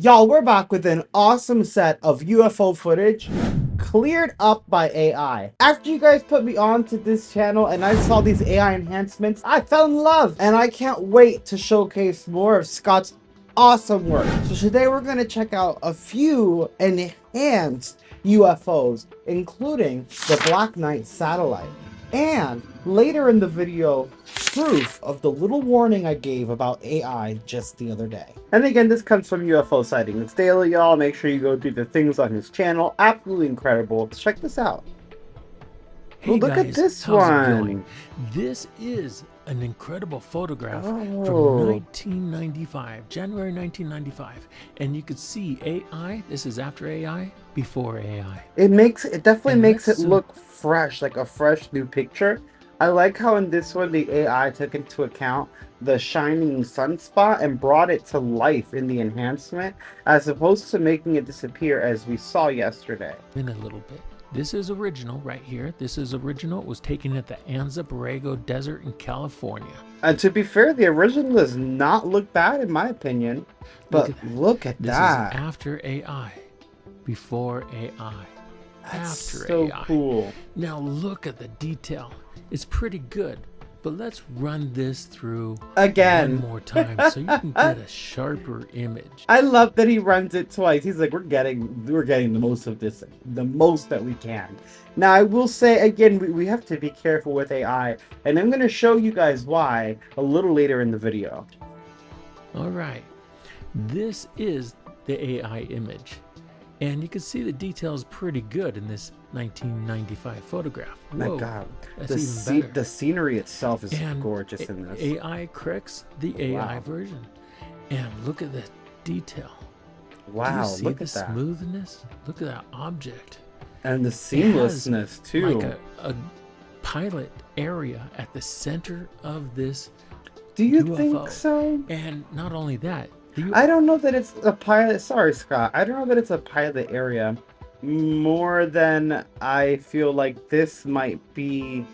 Y'all, we're back with an awesome set of UFO footage cleared up by AI. After you guys put me on to this channel and I saw these AI enhancements, I fell in love and I can't wait to showcase more of Scott's awesome work. So today we're going to check out a few enhanced UFOs, including the Black Knight satellite. And later in the video, proof of the little warning I gave about AI just the other day. And again, this comes from UFO Sightings Daily, y'all. Make sure you go do the things on his channel. Absolutely incredible. Let's check this out. Hey Look at guys, this how's one. it going? This is an incredible photograph from Oh. 1995, January 1995. And you could see AI, this is after AI, before AI. It definitely And makes it let's look fresh, like a fresh new picture. I like how in this one the AI took into account the shining sunspot and brought it to life in the enhancement, as opposed to making it disappear as we saw yesterday. in a little bit. This is original right here. This is original. It was taken at the Anza Borrego Desert in California. And to be fair, the original does not look bad in my opinion. But look at This that. is after AI, before AI, That's after so AI. cool. Now look at the detail. It's pretty good, but let's run this through Again. one more time so you can get a sharper image. I love that he runs it twice. He's like, we're getting the most of this, the most that we can. Now, I will say again, we have to be careful with AI, and I'm going to show you guys why a little later in the video. All right, this is the AI image. And you can see the details pretty good in this 1995 photograph. Whoa, My God, that's even better. the scenery itself is And gorgeous in this. AI corrects the AI Wow. version. And look at the detail. Wow, Do you see look the at that. smoothness? Look at that object. And the It seamlessness has too. like a pilot area at the center of this Do you UFO. think so? And not only that, I don't know that it's a pilot. Sorry, Scott. I don't know that it's a pilot area. More than I feel like this might be.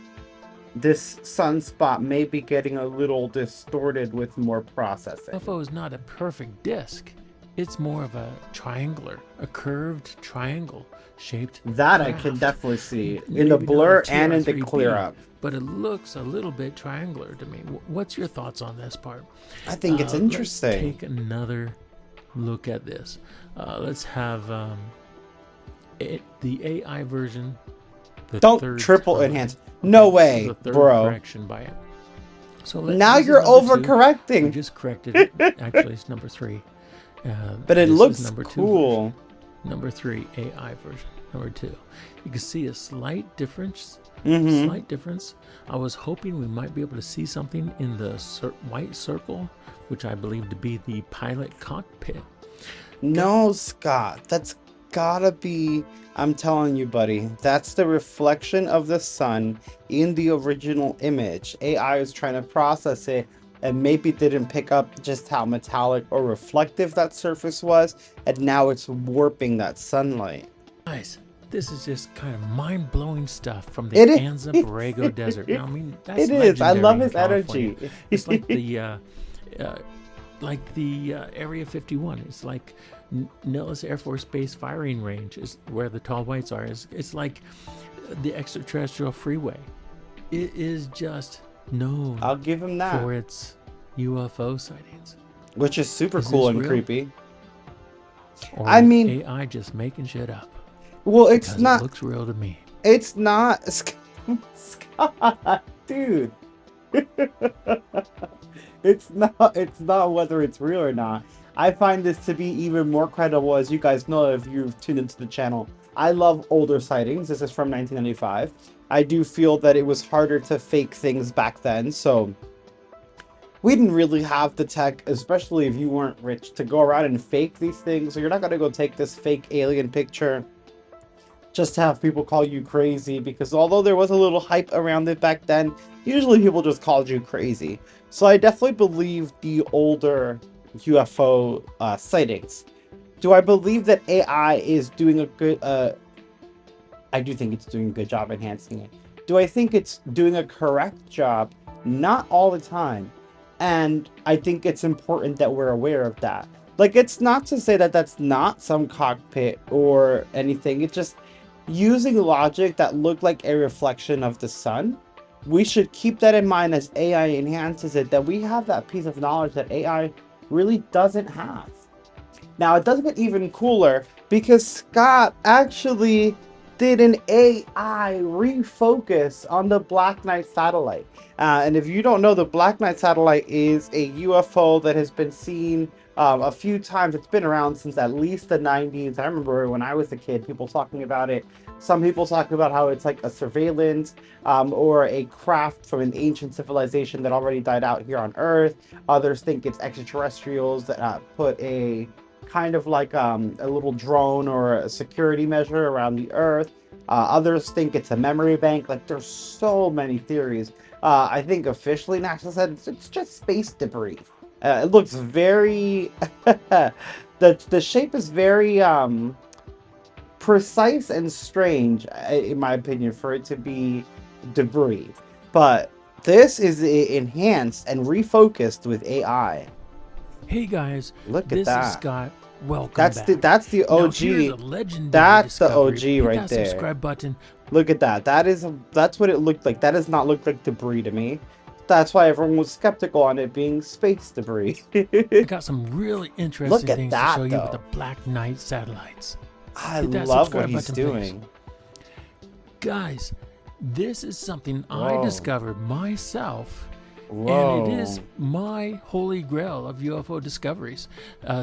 This sunspot may be getting a little distorted with more processing. UFO is not a perfect disc. It's more of a triangular, a curved triangle shaped That craft. I can definitely see in the Maybe not blur a and in the 2R3B, clear up. but it looks a little bit triangular to me. What's your thoughts on this part? I think it's interesting. Let's take another look at this. Let's have the AI version. Don't triple enhance. No way, bro. Correction by it. So now you're overcorrecting. We just corrected it. Actually, it's number 3. But it looks number 2 cool. version. Number 3 AI version. Number 2. You can see a slight difference. Slight difference. I was hoping we might be able to see something in the white circle, which I believe to be the pilot cockpit. No, Scott, that's gotta be, I'm telling you, buddy, that's the reflection of the sun in the original image. AI is trying to process it and maybe didn't pick up just how metallic or reflective that surface was, and now it's warping that sunlight. Guys, this is just kind of mind-blowing stuff from the Anza Borrego Desert. Now, I mean, that's it is. I love his California. energy. It's like the Area 51. It's like Nellis Air Force Base firing range is where the tall whites are. It's like the extraterrestrial freeway. It is just known. I'll give him that. For its UFO sightings, which is super cool and creepy. Or I mean, AI just making shit up. Well, it's not. It looks real to me. It's not. Scott, dude. It's not whether it's real or not. I find this to be even more credible, as you guys know if you've tuned into the channel. I love older sightings. This is from 1995. I do feel that it was harder to fake things back then, so we didn't really have the tech, especially if you weren't rich, to go around and fake these things. So you're not gonna go take this fake alien picture just to have people call you crazy, because although there was a little hype around it back then, usually people just called you crazy. So I definitely believe the older UFO sightings. Do I believe that AI is doing a good... I do think it's doing a good job enhancing it. Do I think it's doing a correct job? Not all the time. And I think it's important that we're aware of that. Like, it's not to say that that's not some cockpit or anything. It's just using logic that looked like a reflection of the sun. We should keep that in mind as AI enhances it, that we have that piece of knowledge that AI really doesn't have. Now, it does get even cooler because Scott actually did an AI refocus on the Black Knight satellite. And if you don't know, the Black Knight satellite is a UFO that has been seen a few times. It's been around since at least the 90s. I remember when I was a kid, people talking about it. Some people talk about how it's like a surveillance or a craft from an ancient civilization that already died out here on Earth. Others think it's extraterrestrials that put a kind of like a little drone or a security measure around the Earth. Others think it's a memory bank. Like, there's so many theories. I think officially NASA said it's just space debris. It looks very the shape is very precise and strange, in my opinion, for it to be debris. But this is enhanced and refocused with AI. Hey guys, Look at this is that. Scott. Welcome back. That's the Now here's a OG. legendary That's the discovery. OG Hit right that there. subscribe button. Look at that. That's what it looked like. That does not look like debris to me. That's why everyone was skeptical on it being space debris. I got some really interesting Look at things that, to show you with the though. Black Knight satellites. I Hit that love what subscribe he's button, doing. please. Guys, this is something Whoa. I discovered myself. Whoa. And it is my holy grail of UFO discoveries.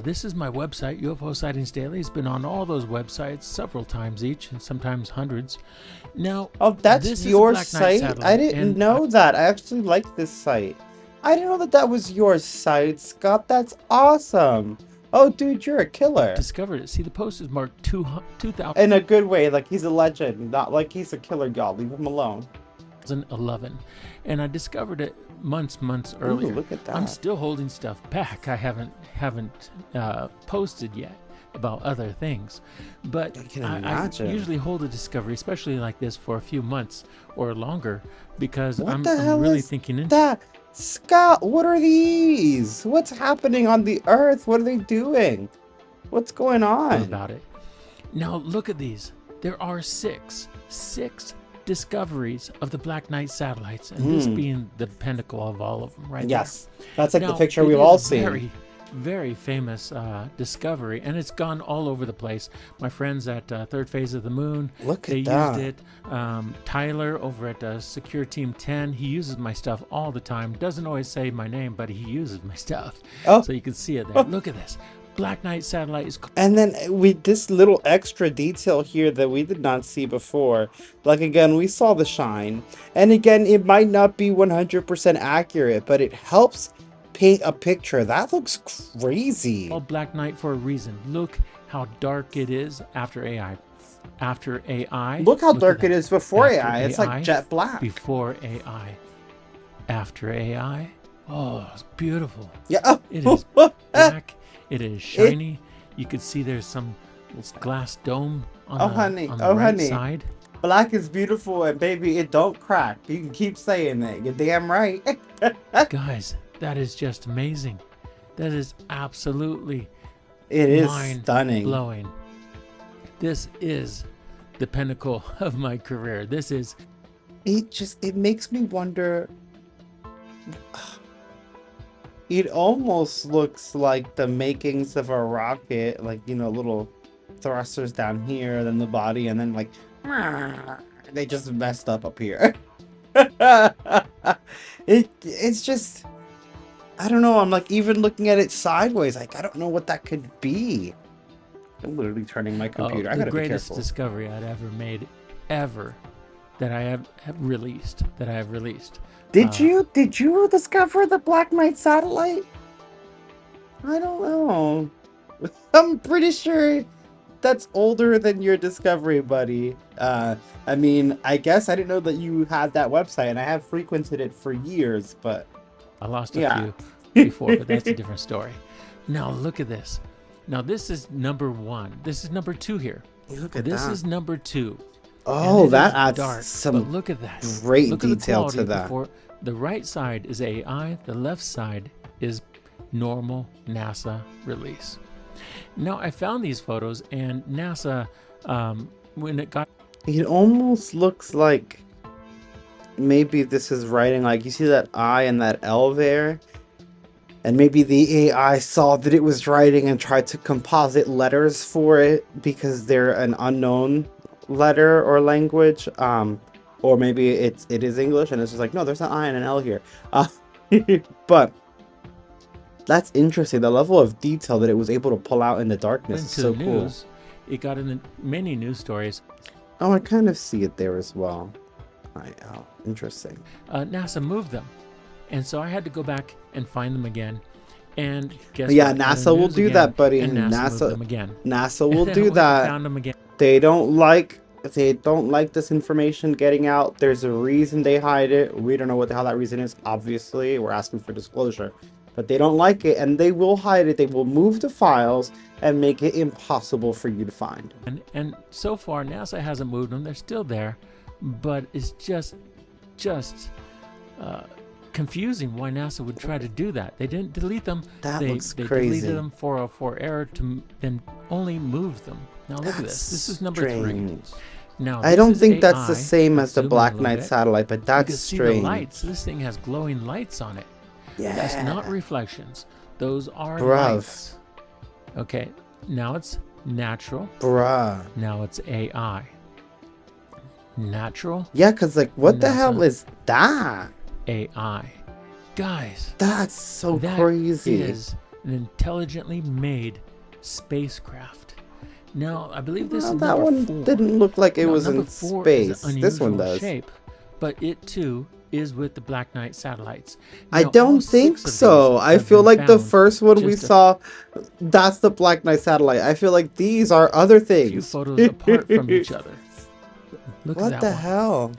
This is my website, UFO Sightings Daily. It's been on all those websites several times each, and sometimes hundreds. Now, Oh, that's this your is a Black Knight site? satellite, I didn't know that. I actually like this site. I didn't know that that was your site, Scott. That's awesome. Oh, dude, you're a killer. Discovered it. See, the post is marked 2011. In a good way, like he's a legend, not like he's a killer, y'all. Leave him alone. And I discovered it months earlier. Ooh, look at that. I'm still holding stuff back. I haven't posted yet about other things, but I can I imagine. usually hold a discovery, especially like this, for a few months or longer, because What I'm the hell really is thinking into that? Scott, what are these? What's happening on the Earth? What are they doing? What's going on? about it. Now look at these. There are six discoveries of the Black Knight satellites, and this being the pinnacle of all of them, right? Yes, that's like Now, the picture it we've is all a seen. very famous discovery, and it's gone all over the place. My friends at Third Phase of the Moon, Look they at that. used it. Tyler over at Secure Team 10, he uses my stuff all the time. Doesn't always say my name, but he uses my stuff. Oh. So you can see it there. Look at this. Black Knight satellite is And then with this little extra detail here that we did not see before, like again, we saw the shine. And again, it might not be 100% accurate, but it helps paint a picture. That looks crazy. called Black Knight for a reason. Look how dark it is after AI. After AI. Look how dark at it that. is before After AI. It's like jet black. Before AI. After AI. Oh, it's beautiful. Yeah. It is black. It is shiny. You can see there's some glass dome on honey. on the Oh, right honey. side. Black is beautiful, and baby, it don't crack. You can keep saying that. You're damn right. Guys, that is just amazing. That is absolutely It is mind stunning. blowing. This is the pinnacle of my career. This is It makes me wonder. It almost looks like the makings of a rocket, like, you know, little thrusters down here, then the body, and then like they just messed up here. It's just, I don't know. I'm like even looking at it sideways, like I don't know what that could be. I'm literally turning my computer. I the gotta be greatest careful. discovery I'd ever made, ever, that I have released. Did you discover the Black Knight satellite? I don't know. I'm pretty sure that's older than your discovery, buddy. I mean, I guess I didn't know that you had that website, and I have frequented it for years, but I lost a yeah. few before, but that's a different story. Now look at this. Now this is number one. This is number two here. Look at This that. is number two. Oh, And it that is adds dark, but some look at that. great Look at the detail quality to that. before. The right side is AI. The left side is normal NASA release. Now, I found these photos, and NASA, when it got... It almost looks like maybe this is writing, like, you see that I and that L there? And maybe the AI saw that it was writing and tried to composite letters for it because they're an unknown letter or language. Or maybe it is English and it's just like, no, there's an I and an L here. But that's interesting. The level of detail that it was able to pull out in the darkness is so cool. It got in many news stories. Oh, I kind of see it there as well. Oh, interesting. NASA moved them. And so I had to go back and find them again. And guess yeah, what? NASA will do that, buddy. And NASA moved them again. NASA will do that. Found them again. They don't like this information getting out. There's a reason they hide it. We don't know what the hell that reason is. Obviously, we're asking for disclosure. But they don't like it, and they will hide it. They will move the files and make it impossible for you to find. And so far, NASA hasn't moved them. They're still there, but it's just confusing why NASA would try to do that. They didn't delete them. They crazy. Deleted them for error to then only move them. Now look at this. This is number 3. Now I don't think that's the same as the Black Knight satellite, but that's strange. See the lights. This thing has glowing lights on it. Yeah. That's not reflections. Those are lights. Okay. Now it's natural. Now it's AI. Natural. Yeah, because like, what the hell is that? AI. Guys. That's so crazy. That is an intelligently made spacecraft. Now, I believe this is that number one 4. didn't look like it was in space. This one does. Shape, but it too is with the Black Knight satellites. Now, I don't think so. I feel like the first one we saw, that's the Black Knight satellite. I feel like these are other things. A few photos apart from each other. Look at that. What the hell?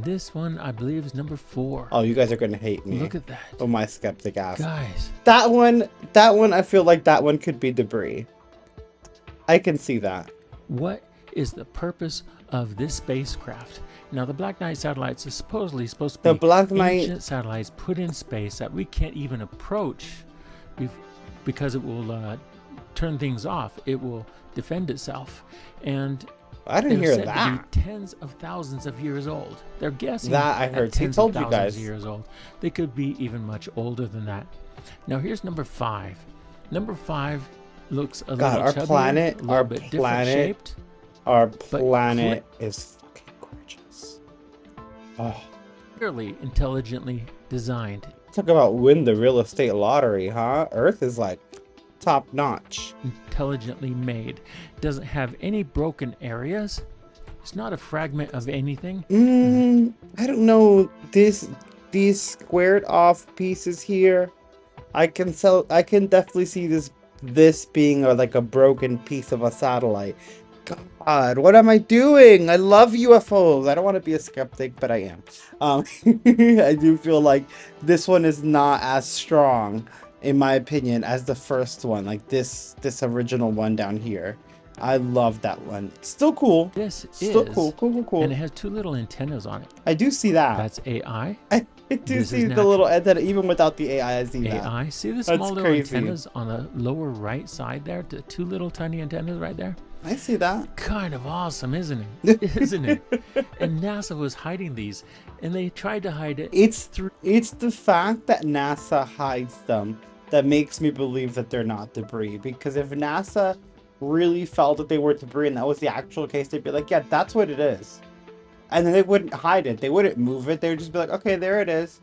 This one, I believe, is number 4. Oh, you guys are gonna hate me. Look at that. Oh, my skeptic ass. Guys. That one, I feel like that one could be debris. I can see that. What is the purpose of this spacecraft? Now, the Black Knight satellites is supposedly supposed to be ancient satellites put in space that we can't even approach because it will turn things off. It will defend itself. And I didn't hear that. To be tens of thousands of years old. They're guessing that I heard. Tens told of you thousands guys. Of years old. They could be even much older than that. Now here's number 5. Number 5 looks a little chubbier, a little bit different shaped. Our planet is fucking gorgeous. Oh, clearly intelligently designed. Talk about win the real estate lottery, huh? Earth is like top notch. Intelligently made. Doesn't have any broken areas. It's not a fragment of anything. I don't know. These squared off pieces here, I can definitely see this being like a broken piece of a satellite. God, what am I doing? I love UFOs. I don't want to be a skeptic, but I am. I do feel like this one is not as strong, in my opinion, as the first one. Like this original one down here. I love that one. Still cool. Still cool. And it has 2 little antennas on it. I do see that. That's AI. I do see the little antenna, even without the AI. I see that. AI. See the small little antennas on the lower right side there? The 2 little tiny antennas right there? I see that. Kind of awesome, isn't it? Isn't it? And NASA was hiding these, and they tried to hide it. It's the fact that NASA hides them that makes me believe that they're not debris. Because if NASA really felt that they were debris and that was the actual case, they'd be like, yeah, that's what it is. And then they wouldn't hide it. They wouldn't move it. They would just be like, okay, there it is.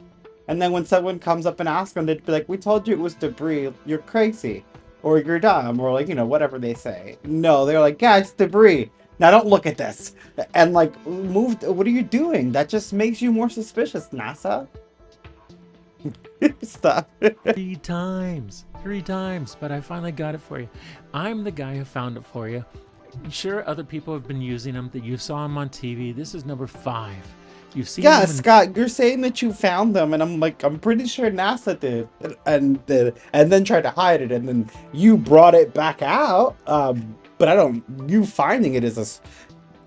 And then when someone comes up and asks them, they'd be like, we told you it was debris. You're crazy. Or you're dumb. Or like, whatever they say. No, they're like, yeah, it's debris. Now don't look at this. And like, what are you doing? That just makes you more suspicious, NASA. Stop. 3 times, but I finally got it for you. I'm the guy who found it for you. Sure, other people have been using them. That you saw them on TV. This is number 5. You've seen them. Scott, you're saying that you found them, and I'm like, I'm pretty sure NASA did, and then tried to hide it, and then you brought it back out. But you finding it is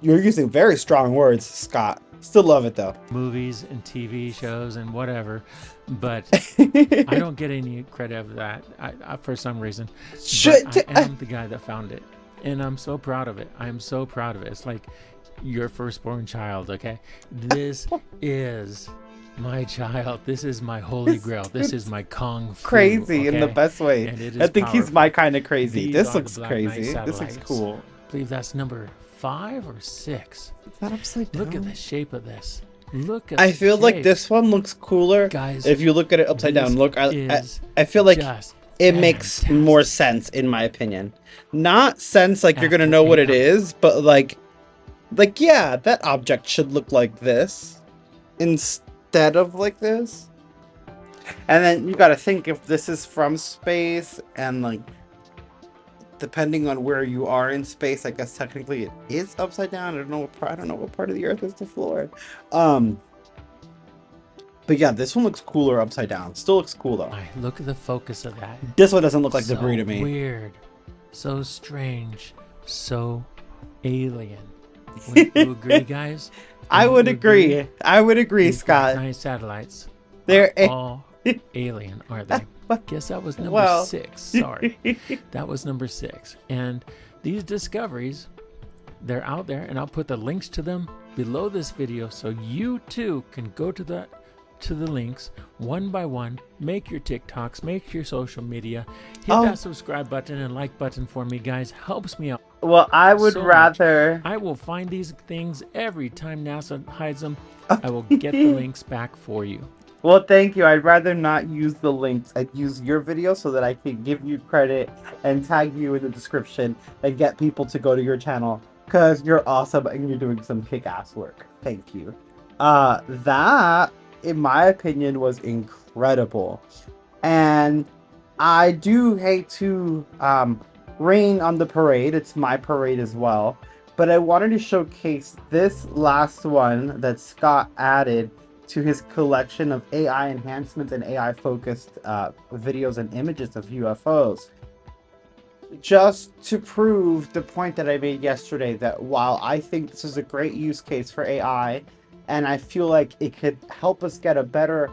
you're using very strong words, Scott. Still love it though. movies and TV shows and whatever, but I don't get any credit of that for some reason. But I am the guy that found it, and I'm so proud of it. I'm so proud of it. It's like your firstborn child. Okay, this is my child. This is my holy grail. This is my kung fu. Crazy in the best way. And it is I think powerful. he's my kind of crazy. These This are looks the Black crazy. Knight This looks satellites. cool. I believe that's number 5 or 6. Is that upside down? Look at the shape of this. Look at I the feel like shape. this one looks cooler, Guys, if you look at it upside down. this Look, is I feel like just it makes fantastic. more sense in my opinion. Not sense like you're gonna After know what it AI. is, but like yeah, that object should look like this instead of like this. And then you gotta think if this is from space and like depending on where you are in space, I guess technically it is upside down. I don't know what part of the Earth is the floor. But yeah, this one looks cooler upside down. Still looks cool though. Look at the focus of that. This one doesn't look like So debris to me. weird, so strange, so alien. Would you agree, guys? I would you agree. I would agree, These Black Scott. Knight satellites They're are all alien, aren't they? Guess that was number Well. 6. Sorry, that was number 6. And these discoveries, they're out there, and I'll put the links to them below this video, so you too can go to the links one by one, make your TikToks, make your social media, hit that subscribe button and like button for me, guys. Helps me out. Well, I would so much. rather. I will find these things every time NASA hides them. I will get the links back for you. Well, thank you. I'd rather not use the links. I'd use your video so that I can give you credit and tag you in the description and get people to go to your channel because you're awesome and you're doing some kick-ass work. Thank you. That, in my opinion, was incredible. And I do hate to rain on the parade. It's my parade as well. But I wanted to showcase this last one that Scott added to his collection of AI enhancements and AI focused videos and images of UFOs. Just to prove the point that I made yesterday, that while I think this is a great use case for AI, and I feel like it could help us get a better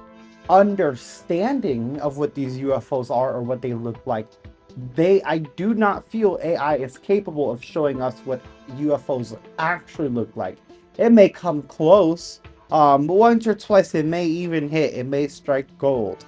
understanding of what these UFOs are or what they look like, I do not feel AI is capable of showing us what UFOs actually look like. It may come close, once or twice it may even hit, it may strike gold,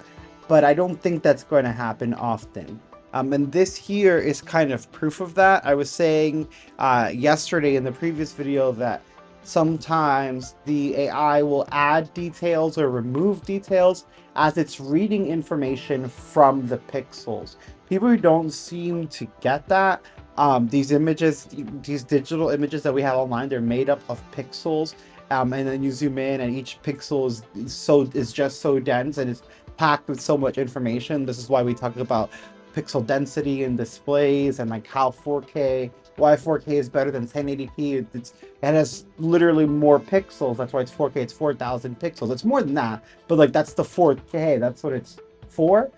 but I don't think that's going to happen often. And this here is kind of proof of that. I was saying yesterday in the previous video that sometimes the AI will add details or remove details as it's reading information from the pixels. People who don't seem to get that, these images, these digital images that we have online, they're made up of pixels. And then you zoom in and each pixel is just so dense and it's packed with so much information. This is why we talk about pixel density in displays and like how 4K, why 4K is better than 1080p. It has literally more pixels. That's why it's 4K. It's 4,000 pixels. It's more than that, but like that's the 4K. That's what it's for.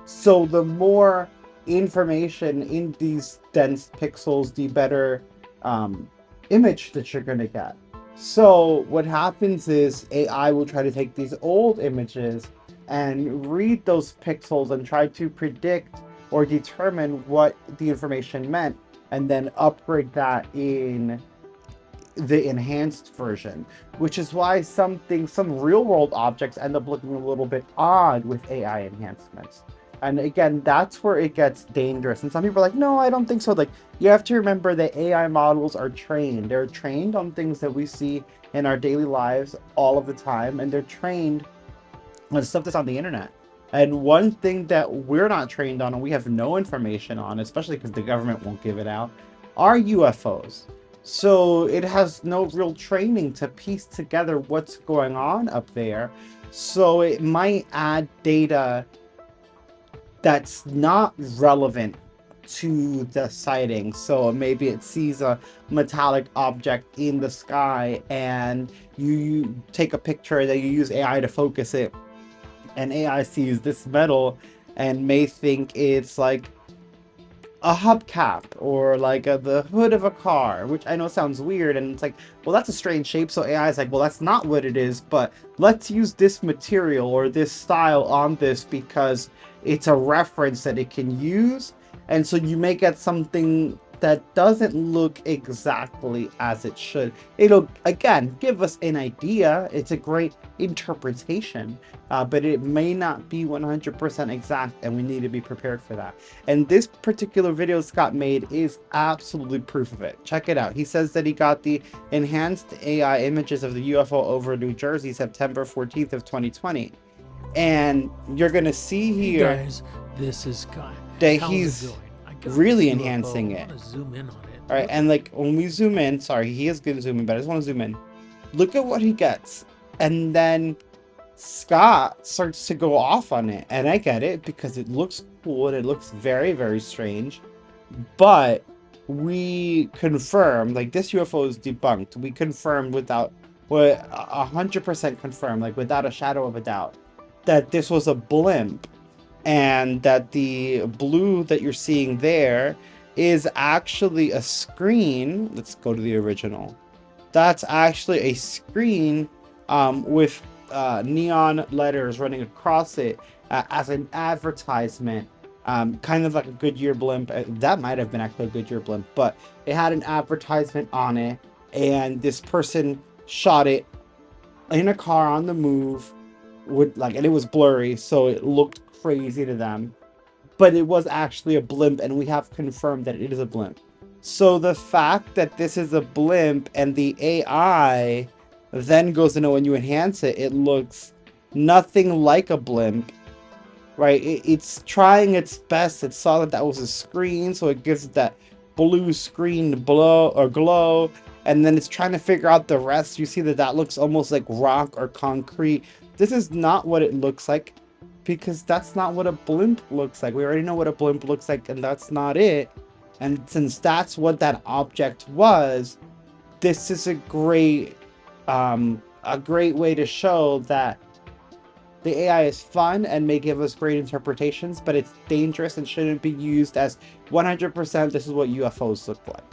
So the more information in these dense pixels, the better image that you're gonna get. So what happens is AI will try to take these old images and read those pixels and try to predict or determine what the information meant and then upgrade that in the enhanced version, which is why some real world objects end up looking a little bit odd with AI enhancements. And again, that's where it gets dangerous. And some people are like, no, I don't think so. Like, you have to remember that AI models are trained. They're trained on things that we see in our daily lives all of the time. And they're trained on stuff that's on the internet. And one thing that we're not trained on and we have no information on, especially because the government won't give it out, are UFOs. So it has no real training to piece together what's going on up there. So it might add data that's not relevant to the sighting. So maybe it sees a metallic object in the sky and you take a picture that you use AI to focus it, and AI sees this metal and may think it's like a hubcap or like the hood of a car, which I know sounds weird, and it's like, well, that's a strange shape. So AI is like, well, that's not what it is, but let's use this material or this style on this because it's a reference that it can use. And so you may get something that doesn't look exactly as it should. It'll, again, give us an idea. It's a great interpretation, but it may not be 100% exact, and we need to be prepared for that. And this particular video Scott made is absolutely proof of it. Check it out. He says that he got the enhanced AI images of the UFO over New Jersey, September 14th of 2020. And you're going to see here, hey guys, this is Scott. that How's he's it going? I got really this UFO. enhancing I it. want to zoom in on it. All right, and like when we zoom in, sorry, he is going to zoom in, but I just want to zoom in. Look at what he gets. And then Scott starts to go off on it. And I get it because it looks cool and it looks very, very strange. But we confirmed, like, this UFO is debunked. We confirmed without, 100% confirmed, like without a shadow of a doubt, that this was a blimp, and that the blue that you're seeing there is actually a screen. Let's go to the original. That's actually a screen with neon letters running across it as an advertisement, kind of like a Goodyear blimp. That might have been actually a Goodyear blimp, but it had an advertisement on it, and this person shot it in a car on the move with and it was blurry, so it looked crazy to them, but it was actually a blimp, and we have confirmed that it is a blimp. So the fact that this is a blimp and the AI then goes to know, when you enhance it, it looks nothing like a blimp, right? It's trying its best. It saw that was a screen, so it gives it that blue screen glow, and then it's trying to figure out the rest. You see that looks almost like rock or concrete. This is not what it looks like, because that's not what a blimp looks like. We already know what a blimp looks like, and that's not it. And since that's what that object was, this is a great way to show that the AI is fun and may give us great interpretations, but it's dangerous and shouldn't be used as 100% this is what UFOs look like.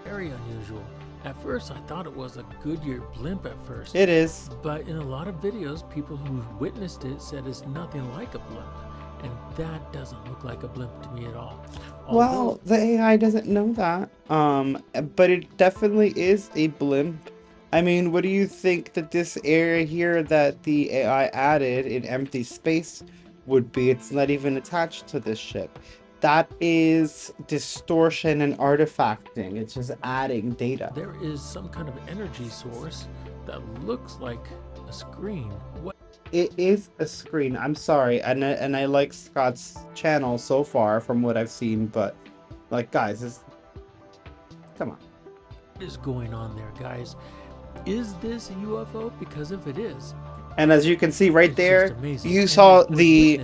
Very unusual. At first, I thought it was a Goodyear blimp at first. It is. But in a lot of videos, people who witnessed it said it's nothing like a blimp. And that doesn't look like a blimp to me at all. Well, the AI doesn't know that. But it definitely is a blimp. I mean, what do you think that this area here that the AI added in empty space would be? It's not even attached to this ship. That is distortion and artifacting. It's just adding data. There is some kind of energy source that looks like a screen. What? It is a screen. I'm sorry, and I like Scott's channel so far from what I've seen, but like, guys, come on. What is going on there, guys? Is this a UFO? Because if it is, and as you can see right there, you saw the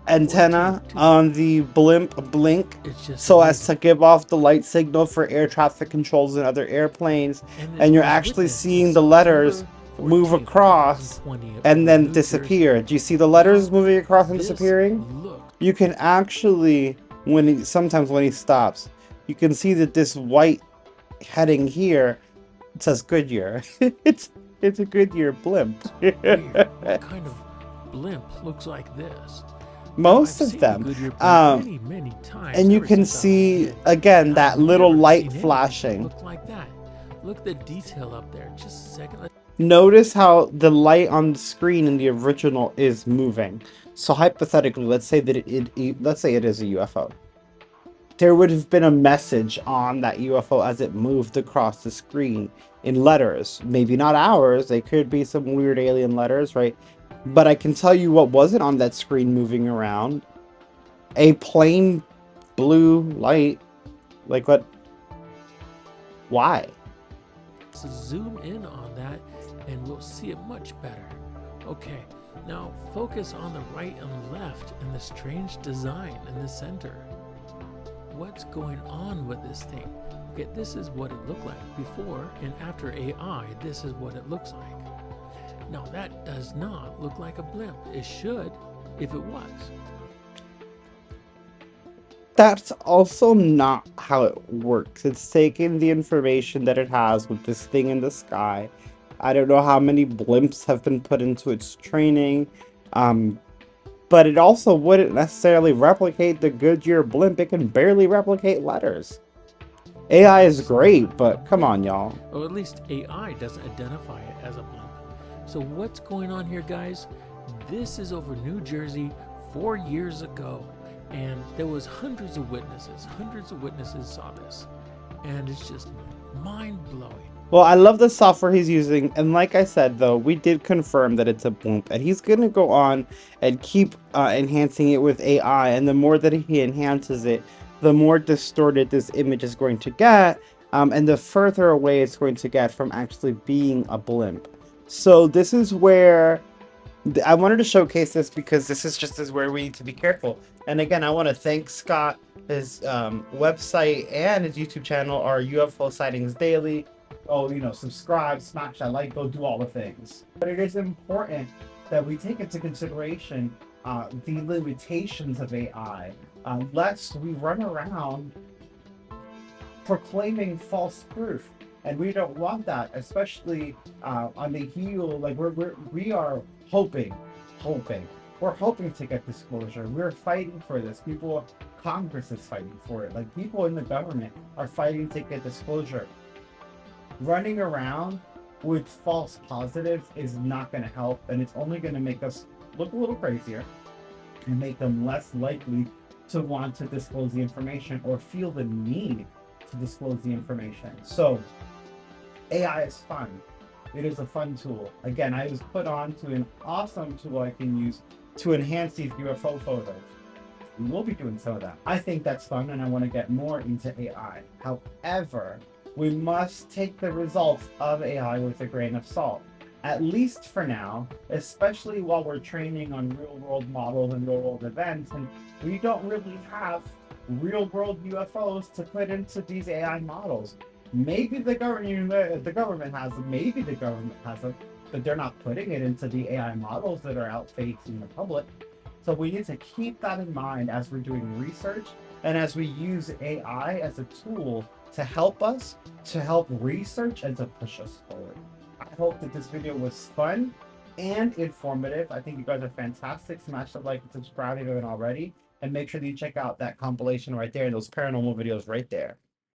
antenna on the blimp blink so as to give off the light signal for air traffic controls and other airplanes, and you're actually seeing the letters move across and then disappear. Do you see the letters moving across and disappearing? You can actually, sometimes when he stops, you can see that this white heading here, it says Goodyear. It's a Goodyear blimp. What kind of blimp looks like this? Most of them. Many times, and you can see again that little light flashing. Look like that. Look at the detail up there. Just a second. Notice how the light on the screen in the original is moving. So hypothetically, let's say that let's say it is a UFO. There would have been a message on that UFO as it moved across the screen in letters. Maybe not ours. They could be some weird alien letters, right? But I can tell you what wasn't on that screen moving around. A plain blue light. Like what? Why? So zoom in on that and we'll see it much better. Okay, now focus on the right and left and the strange design in the center. What's going on with this thing? Okay, this is what it looked like before, and after AI, this is what it looks like. Now that does not look like a blimp. It should, if it was. That's also not how it works. It's taking the information that it has with this thing in the sky. I don't know how many blimps have been put into its training, um, but it also wouldn't necessarily replicate the Goodyear blimp. It can barely replicate letters. AI is It's not great, but come complete. on, y'all. Or at least AI doesn't identify it as a blimp. So what's going on here, guys? This is over New Jersey 4 years ago, and there was hundreds of witnesses. Hundreds of witnesses saw this, and it's just mind-blowing. Well, I love the software he's using, and like I said, though, we did confirm that it's a blimp, and he's going to go on and keep enhancing it with AI, and the more that he enhances it, the more distorted this image is going to get, and the further away it's going to get from actually being a blimp. So this is where I wanted to showcase this because this is just as where we need to be careful. And again, I want to thank Scott. His website and his YouTube channel are UFO Sightings Daily. Oh, subscribe, smash that like, go do all the things. But it is important that we take into consideration the limitations of AI, lest we run around proclaiming false proof. And we don't want that, especially on the heel. Like we are hoping. We're hoping to get disclosure. We're fighting for this. Congress is fighting for it. Like people in the government are fighting to get disclosure. Running around with false positives is not going to help, and it's only going to make us look a little crazier and make them less likely to want to disclose the information or feel the need to disclose the information. So AI is fun. It is a fun tool. Again, I was put on to an awesome tool I can use to enhance these UFO photos. We will be doing some of that. I think that's fun, and I want to get more into AI. However, we must take the results of AI with a grain of salt, at least for now, especially while we're training on real-world models and real-world events, and we don't really have real-world UFOs to put into these AI models. Maybe the government has them, maybe the government has them, but they're not putting it into the AI models that are out facing the public. So we need to keep that in mind as we're doing research and as we use AI as a tool to help us, to help research, and to push us forward. I hope that this video was fun and informative. I think you guys are fantastic. Smash the like and subscribe if you haven't already. And make sure that you check out that compilation right there and those paranormal videos right there.